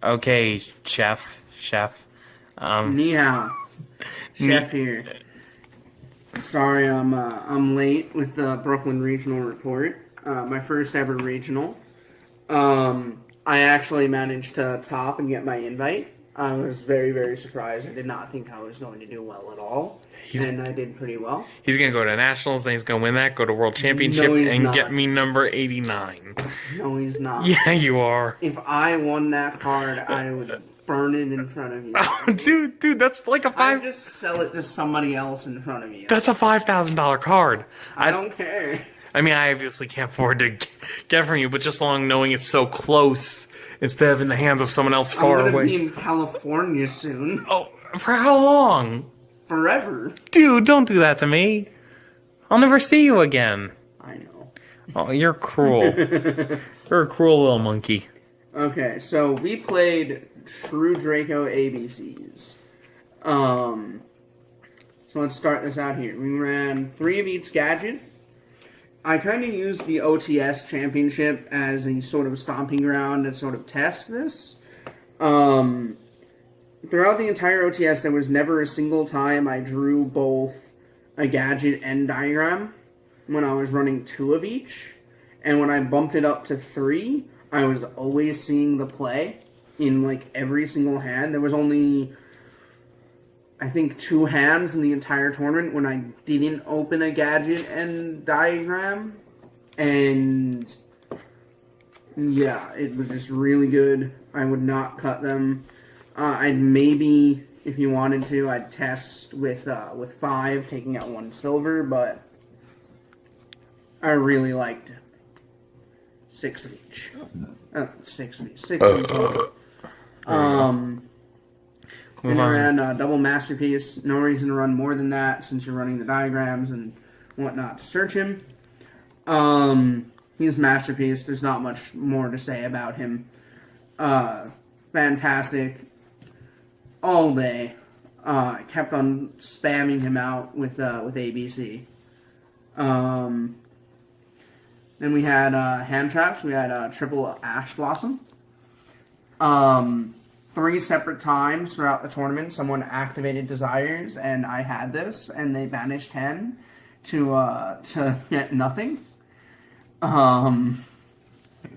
Okay, chef. Ni hao. Chef here. Sorry, I'm late with the Brooklyn Regional Report. My first ever regional. I actually managed to top and get my invite. I was very, very surprised. I did not think I was going to do well at all, and I did pretty well. He's gonna go to nationals, then he's gonna win that, go to world championship, No, he's and not. get me number 89. No, he's not. Yeah, you are. If I won that card, I would burn it in front of you. Oh, dude, that's like a I'd five. just sell it to somebody else in front of you. That's a $5,000 card. I don't care. I mean, I obviously can't afford to get from you, but just along knowing it's so close instead of in the hands of someone else far I'm gonna away. be in California soon. Oh, for how long? Forever. Dude, don't do that to me. I'll never see you again. I know. Oh, you're cruel. You're a cruel little monkey. Okay, so we played True Draco ABCs. So let's start this out here. We ran 3 of each gadget. I kind of used the OTS championship as a sort of stomping ground to sort of test this. Throughout the entire OTS, there was never a single time I drew both a gadget and diagram when I was running 2 of each. And when I bumped it up to 3, I was always seeing the play in like every single hand. There was only, I think, 2 hands in the entire tournament when I didn't open a gadget and diagram. And yeah, it was just really good. I would not cut them. I'd maybe, if you wanted to, I'd test with 5, taking out 1 silver, but I really liked 6 of each. 6 of each. 6 of each. And I ran double masterpiece. No reason to run more than that since you're running the diagrams and whatnot to search him. He's masterpiece. There's not much more to say about him. Fantastic. All day. I kept on spamming him out with ABC. Then we had hand traps. We had triple Ash Blossom. 3 separate times throughout the tournament, someone activated Desires, and I had this, and they banished 10 to get nothing. I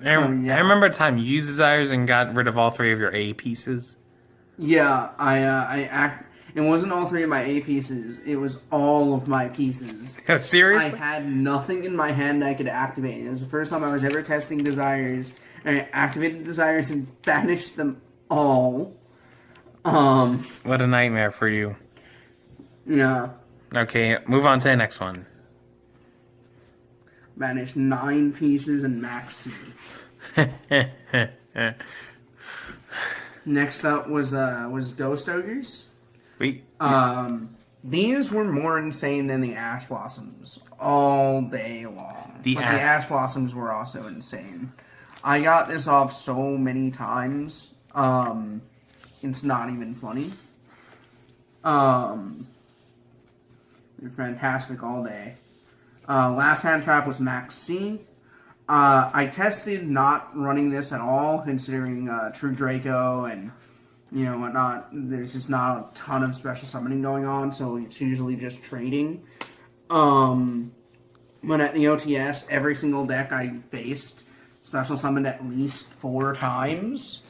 remember a time you used Desires and got rid of all 3 of your A pieces. Yeah, it wasn't all 3 of my A pieces, it was all of my pieces. Seriously? I had nothing in my hand I could activate. It was the first time I was ever testing Desires, and I activated Desires and banished them all. What a nightmare for you. Yeah. Okay, move on to the next one. Banished 9 pieces and max C. Next up was Ghost Ogres. These were more insane than the Ash Blossoms all day long. The Ash Blossoms were also insane. I got this off so many times. It's not even funny. They're fantastic all day. Last hand trap was max C. I tested not running this at all, considering True Draco and whatnot. There's just not a ton of special summoning going on, so it's usually just trading. But at the OTS, every single deck I faced special summoned at least 4 times,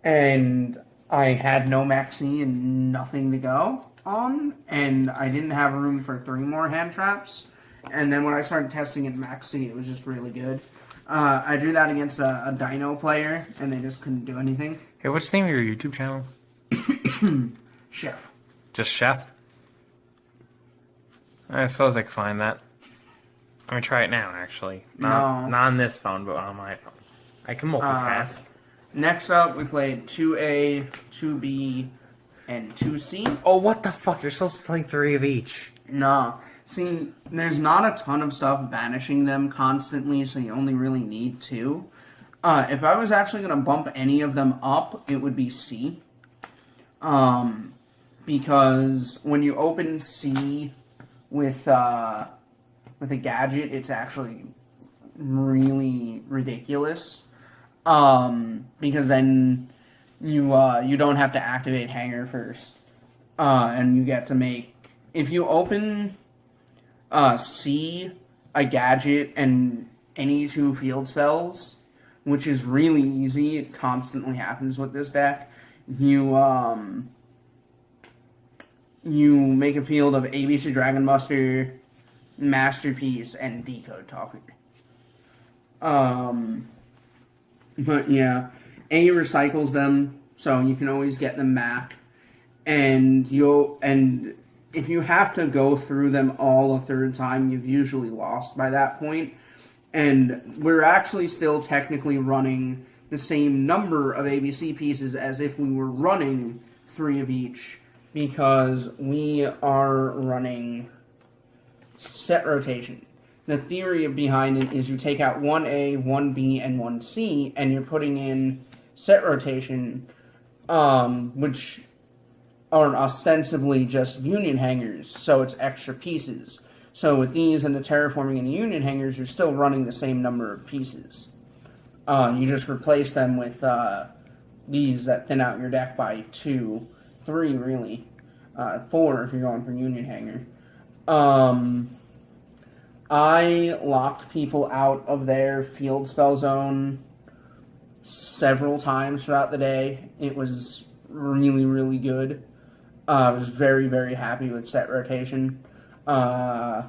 and I had no maxi and nothing to go on, and I didn't have room for 3 more hand traps. And then when I started testing in maxi, it was just really good. I drew that against a Dino player, and they just couldn't do anything. Hey, what's the name of your YouTube channel? Chef. Just Chef? I suppose I could find that. I'm gonna try it now, actually. Not on this phone, but on my phone. I can multitask. Next up, we played 2A, 2B, and 2C. Oh, what the fuck? You're supposed to play 3 of each. No. See, there's not a ton of stuff banishing them constantly, so you only really need 2. If I was actually going to bump any of them up, it would be C. Because when you open C with a gadget, it's actually really ridiculous. Because then you don't have to activate Hanger first, and you get to make if you open C, a gadget, and any 2 field spells, which is really easy. It constantly happens with this deck. You make a field of ABC Dragon Buster, Masterpiece, and Decode Talker. But yeah, A recycles them, so you can always get them back. And if you have to go through them all a third time, you've usually lost by that point. And we're actually still technically running the same number of ABC pieces as if we were running 3 of each, because we are running set rotation. The theory behind it is you take out 1A, 1B, and 1C, and you're putting in set rotation, which are ostensibly just union hangers, so it's extra pieces. So with these and the terraforming and the union hangers, you're still running the same number of pieces. You just replace them with these that thin out your deck by 2, 3 really, 4 if you're going for union hanger. I locked people out of their field spell zone several times throughout the day. It was really, really good. I was very, very happy with set rotation. I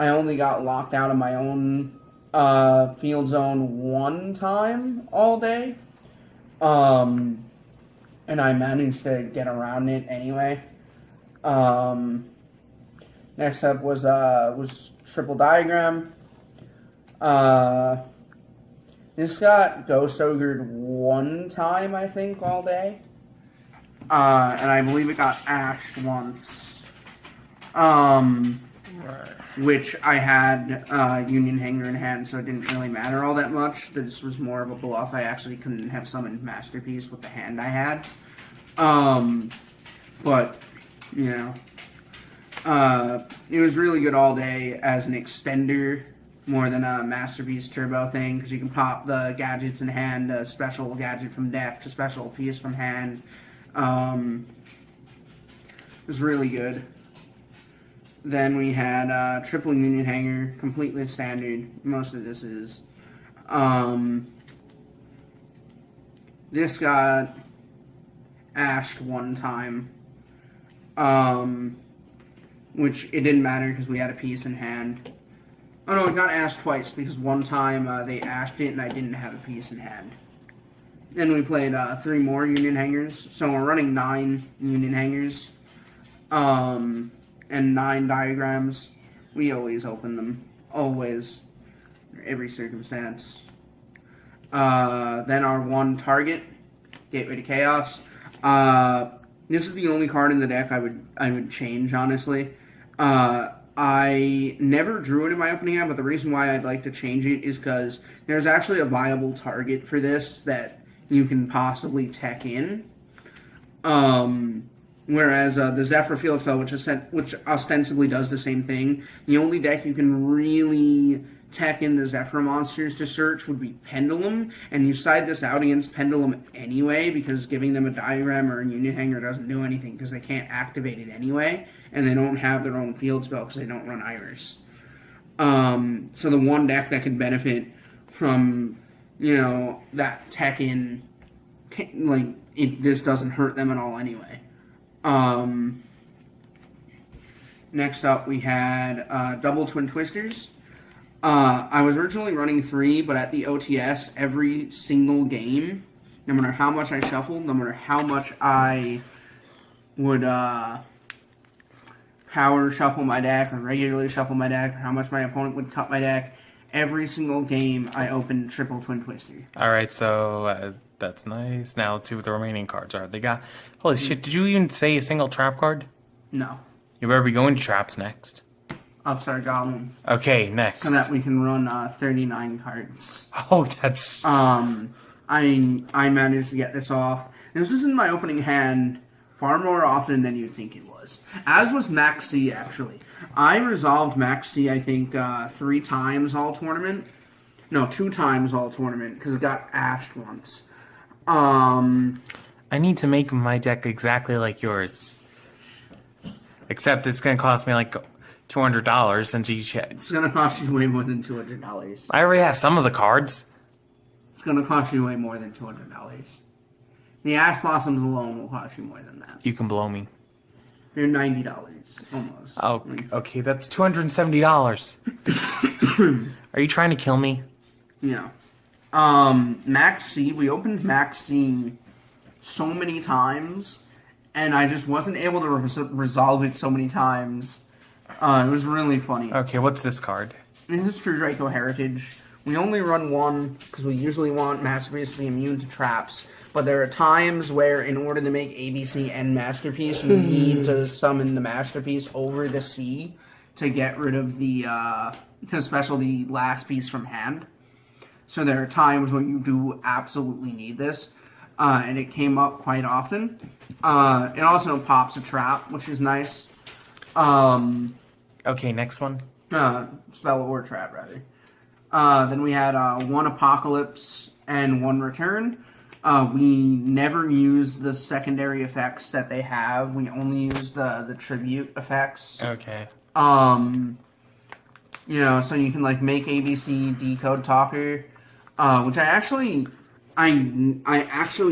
only got locked out of my own field zone 1 time all day. And I managed to get around it anyway. Next up was Triple Diagram. This got Ghost Ogred 1 time, I think, all day. And I believe it got Ashed once. Which I had Union Hanger in hand, so it didn't really matter all that much. This was more of a bluff. I actually couldn't have summoned Masterpiece with the hand I had. But, you know, it was really good all day as an extender more than a Masterpiece Turbo thing, because you can pop the gadgets in hand, a special gadget from deck to special piece from hand. It was really good. Then we had Triple Union Hanger, completely standard. Most of this is. This got Ashed 1 time. Which it didn't matter because we had a piece in hand. Oh no, it got Ashed twice because 1 time they Ashed it and I didn't have a piece in hand. Then we played 3 more Union Hangers. So we're running 9 Union Hangers. And 9 diagrams. We always open them. Always. Every circumstance. Then our 1 target. Gateway to Chaos. This is the only card in the deck I would change, honestly. I never drew it in my opening hand, but the reason why I'd like to change it is because there's actually a viable target for this that you can possibly tech in. Whereas the Zephyr Field spell, which ostensibly does the same thing, the only deck you can really tech in the Zephyr monsters to search would be Pendulum, and you side this out against Pendulum anyway, because giving them a diagram or a Union Hanger doesn't do anything, because they can't activate it anyway, and they don't have their own field spell because they don't run Iris. So the one deck that could benefit from, you know, that tech in, like, this doesn't hurt them at all anyway. Next up, we had Double Twin Twisters. I was originally running 3, but at the OTS, every single game, no matter how much I shuffled, no matter how much I would power shuffle my deck or regularly shuffle my deck, or how much my opponent would cut my deck, every single game I opened Triple Twin Twister. Alright, so that's nice. Now let's see what the remaining cards are. They got... Holy shit, did you even say a single trap card? No. You better be going to traps next. Upstart Goblin. Okay, next. So that we can run 39 cards. Oh, that's... I managed to get this off. This was in my opening hand far more often than you'd think it was. As was Max C, actually. I resolved Max C, I think, 3 times all tournament. No, 2 times all tournament, because it got ashed once. I need to make my deck exactly like yours. Except it's going to cost me like $200 since each... It's going to cost you way more than $200. I already have some of the cards. It's going to cost you way more than $200. The Ash Blossoms alone will cost you more than that. You can blow me. They're $90, almost. Oh, okay, that's $270. Are you trying to kill me? Yeah. Max C, we opened Max C so many times, and I just wasn't able to resolve it so many times. It was really funny. Okay, what's this card? This is True Draco Heritage. We only run one, because we usually want Masterpiece to be immune to traps. But there are times where, in order to make ABC and Masterpiece, you need to summon the Masterpiece over the sea to get rid of the, to special the last piece from hand. So there are times when you do absolutely need this, and it came up quite often. It also pops a trap, which is nice. Okay, next one. Spell or trap, rather. Then we had one Apocalypse and one Return. We never use the secondary effects that they have. We only use the tribute effects. Okay. You know, so you can like make ABC Decode Talker, which I actually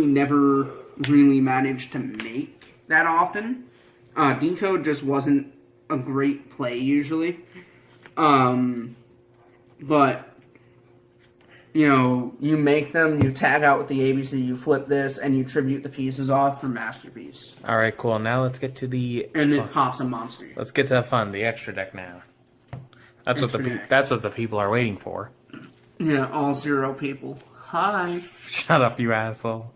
never really managed to make that often. Decode just wasn't a great play usually. But you know, you make them, you tag out with the ABC, you flip this, and you tribute the pieces off for Masterpiece. All right, cool. Now let's get to the... And it pops a monster. Let's get to the fun, the extra deck now. That's what the people are waiting for. Yeah, all 0 people. Hi. Shut up, you asshole.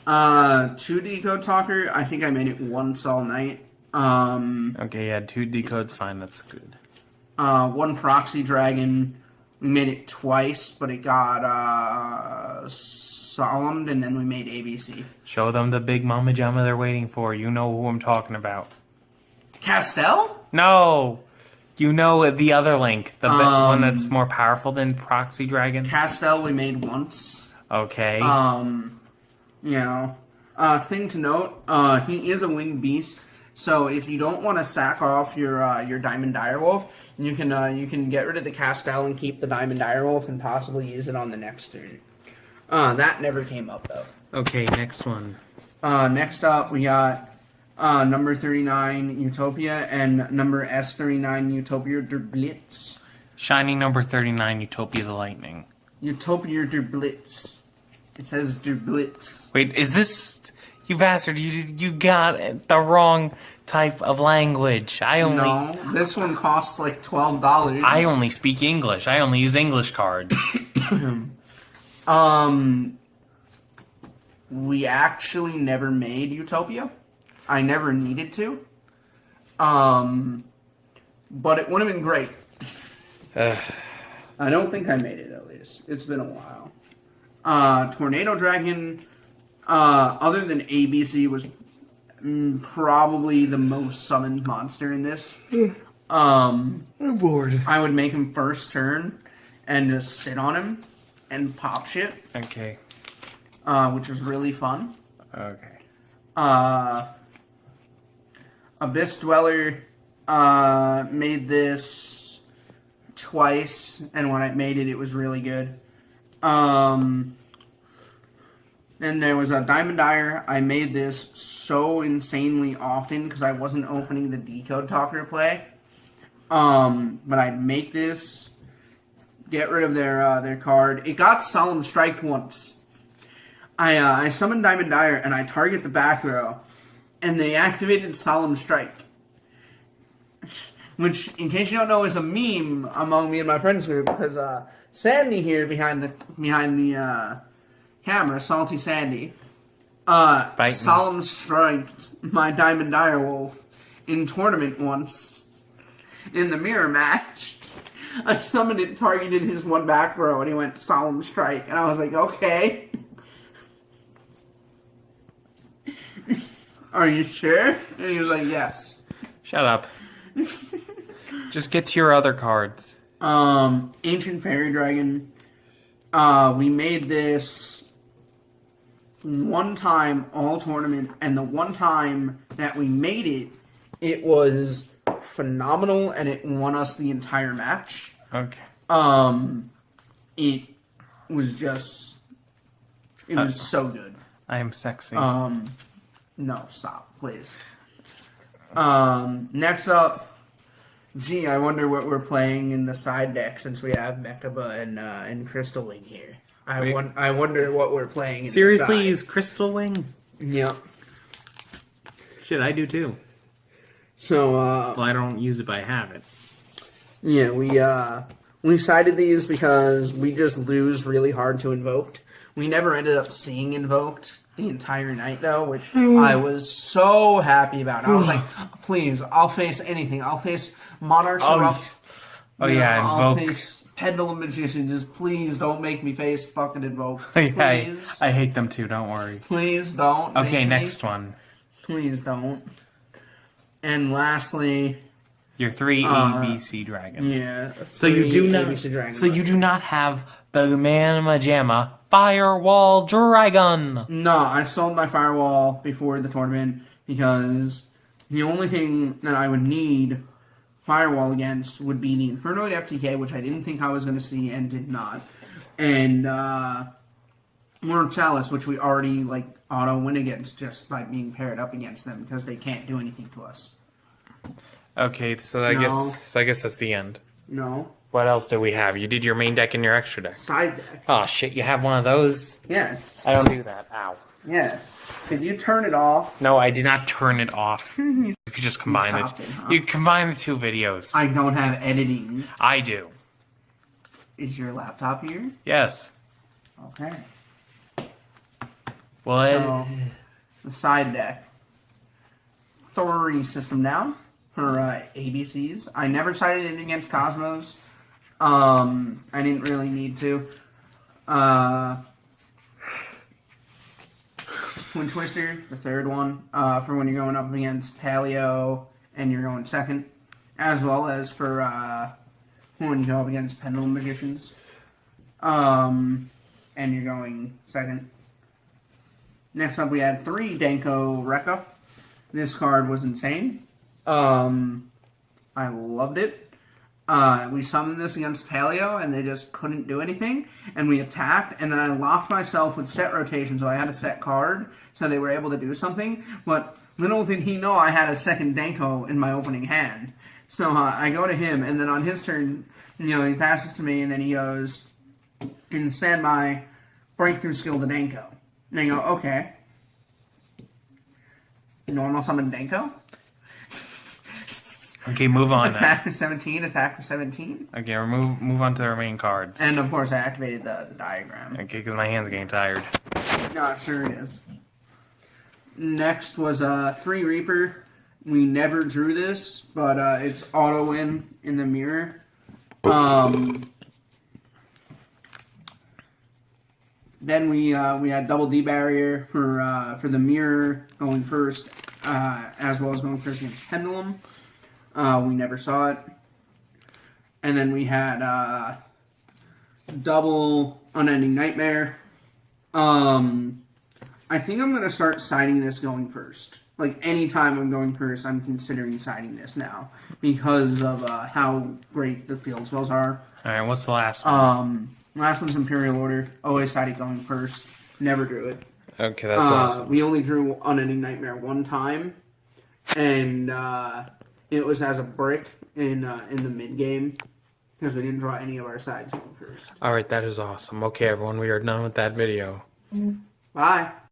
2 Decode Talker. I think I made it once all night. Okay, yeah, 2 decodes, fine, that's good. 1 Proxy Dragon. We made it twice, but it got solemned, and then we made ABC. Show them the big mama jamma they're waiting for. You know who I'm talking about. Castell? No! You know the other Link. The one that's more powerful than Proxy Dragon. Castell we made once. Okay. You know. Thing to note, he is a winged beast, so if you don't want to sack off your Diamond Direwolf, you can get rid of the Castell and keep the Diamond Direwolf and possibly use it on the next turn. That never came up, though. Okay, next one. Next up, we got number 39, Utopia, and number S39, Utopia der Blitz. Shining number 39, Utopia the Lightning. Utopia der Blitz. It says der Blitz. Wait, is this... You bastard, you got the wrong type of language. No, this one costs like $12. I only speak English. I only use English cards. We actually never made Utopia. I never needed to. But it would have been great. I don't think I made it, at least. It's been a while. Tornado Dragon... other than ABC, was probably the most summoned monster in this. I'm bored. I would make him first turn and just sit on him and pop shit. Okay. Which was really fun. Okay. Abyss Dweller made this twice, and when I made it, it was really good. Then there was a Diamond Dire. I made this so insanely often because I wasn't opening the Decode Talker play. But I'd make this, get rid of their card. It got Solemn Strike once. I summoned Diamond Dire and I target the back row, and they activated Solemn Strike, which, in case you don't know, is a meme among me and my friends group because Sandy here behind the camera, Salty Sande, Solemn Striked my Diamond Direwolf in tournament once in the mirror match. I summoned it, targeted his one back row, and he went Solemn Strike, and I was like, okay. Are you sure? And he was like, yes. Shut up. Just get to your other cards. Ancient Fairy Dragon. We made this one time all tournament, and the one time that we made it, it was phenomenal, and it won us the entire match. Okay. It was just, it was so good. I am sexy. No, stop, please. Next up, gee, I wonder what we're playing in the side deck since we have Mechaba and Crystal Wing here. I wonder what we're playing in Seriously, the side. use Crystal Wing? Yep. Shit, I do too. So, well, I don't use it, but I have it. Yeah, we sided these because we just lose really hard to Invoked. We never ended up seeing Invoked the entire night, though, which I was so happy about. I was like, please, I'll face anything. I'll face Monarch's Erupt. I'll face Pendulum Magician. Just please don't make me face fucking Invoke. Please. I hate them too, don't worry. Please don't. Okay, next one. Please don't. And lastly... Your 3 ABC Dragon. Yeah. So you do not have the Manama Jamma Firewall Dragon. No, I sold my Firewall before the tournament because the only thing that I would need Firewall against would be the Infernoid FTK, which I didn't think I was going to see and did not, and Mortalis, which we already auto win against just by being paired up against them because they can't do anything to us. Okay, so I guess that's the end. No. What else do we have? You did your main deck and your extra deck. Side deck. Oh shit, you have one of those? Yes. I don't do that. Ow. Yes. Could you turn it off? No, I did not turn it off. You could just combine it. You combine the two videos. I don't have editing. I do. Is your laptop here? Yes. Okay. Well, so, the side deck. 3 system down for ABCs. I never sided it against Cosmos. I didn't really need to. Twin Twister, the third one, for when you're going up against Paleo and you're going second, as well as for when you go up against Pendulum Magicians, and you're going second. Next up, we had 3 Danko Rekka. This card was insane. I loved it. We summoned this against Paleo, and they just couldn't do anything. And we attacked, and then I locked myself with set rotation, so I had a set card, so they were able to do something. But little did he know I had a second Danko in my opening hand. So I go to him, and then on his turn, he passes to me, and then he goes, in standby, breakthrough skill to Danko. And I go, okay. Normal summon Danko? Okay, move on. Attack for 17, attack for 17. Okay, move on to the remaining cards. And of course I activated the diagram. Okay, because my hand's getting tired. No, sure it is. Next was 3 Reaper. We never drew this, but it's auto win in the mirror. Then we had double D barrier for the mirror going first, as well as going first against Pendulum. We never saw it. And then we had double Unending Nightmare. I think I'm going to start siding this going first. Anytime I'm going first, I'm considering siding this now. Because of how great the field spells are. Alright, what's the last one? Last one's Imperial Order. Always sided going first. Never drew it. Okay, that's awesome. We only drew Unending Nightmare one time. And it was as a brick in the mid-game. Because we didn't draw any of our sides going first. Alright, that is awesome. Okay, everyone, we are done with that video. Bye.